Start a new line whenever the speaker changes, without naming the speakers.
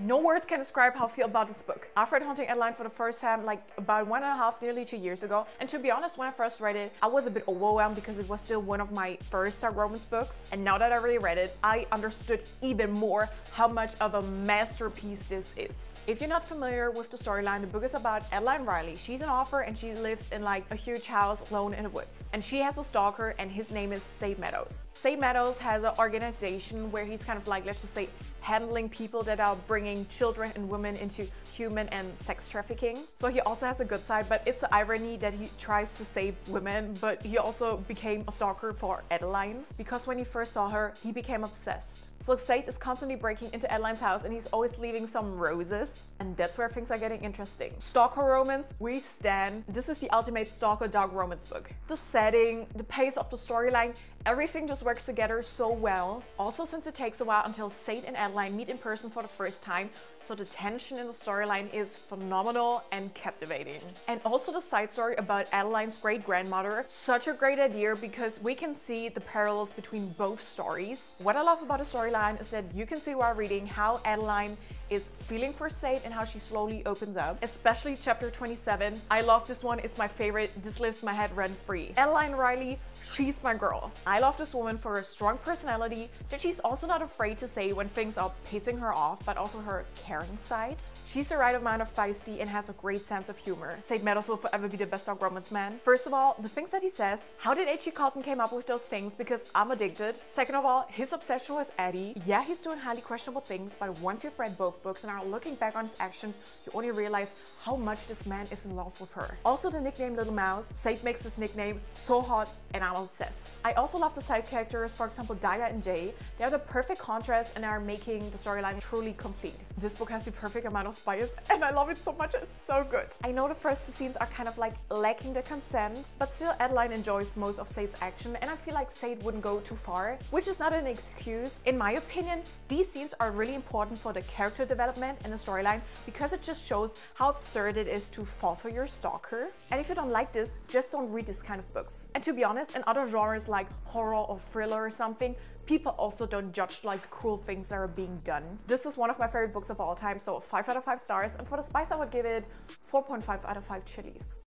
No words can describe how I feel about this book. I've read Haunting Adeline for the first time like about 1.5, nearly 2 years ago. And to be honest, when I first read it, I was a bit overwhelmed because it was still one of my first dark romance books. And now that I really read it, I understood even more how much of a masterpiece this is. If you're not familiar with the storyline, the book is about Adeline Riley. She's an author and she lives in like a huge house alone in the woods. And she has a stalker and his name is Sade Meadows. Sade Meadows has an organization where he's kind of like, let's just say, handling people that are bringing children and women into human and sex trafficking. So he also has a good side, but it's the irony that he tries to save women, but he also became a stalker for Adeline because when he first saw her, he became obsessed. So Sade is constantly breaking into Adeline's house and he's always leaving some roses. And that's where things are getting interesting. Stalker romance, we stan. This is the ultimate stalker dark romance book. The setting, the pace of the storyline, everything just works together so well. Also, since it takes a while until Sade and Adeline meet in person for the first time, so the tension in the storyline is phenomenal and captivating. And also the side story about Adeline's great-grandmother, such a great idea because we can see the parallels between both stories. What I love about the storyline is that you can see while reading how Adeline is feeling for Sade and how she slowly opens up, especially chapter 27. I love this one, it's my favorite. This lives in my head rent-free. Adeline Riley, she's my girl. I love this woman for her strong personality, that she's also not afraid to say when things are pissing her off, but also her caring side. She's the right amount of feisty and has a great sense of humor. Sade Meadows will forever be the best dark romance man. First of all, the things that he says, how did H.G. Colton came up with those things? Because I'm addicted. Second of all, his obsession with Addie. Yeah, he's doing highly questionable things, but once you've read both books and are looking back on his actions, you only realize how much this man is in love with her. Also the nickname Little Mouse. Sade makes this nickname so hot and I'm obsessed. I also love the side characters, for example Daya and Jay. They are the perfect contrast and are making the storyline truly complete. This book has the perfect amount of spice and I love it so much, it's so good. I know the first two scenes are kind of like lacking the consent, but still Adeline enjoys most of Sade's action and I feel like Sade wouldn't go too far, which is not an excuse. In my opinion, these scenes are really important for the character development and the storyline because it just shows how absurd it is to fall for your stalker. And if you don't like this, just don't read this kind of books. And to be honest, in other genres like horror or thriller or something, people also don't judge like cruel things that are being done. This is one of my favorite books of all time, so 5 out of 5 stars, and for the spice I would give it 4.5 out of 5 chilies.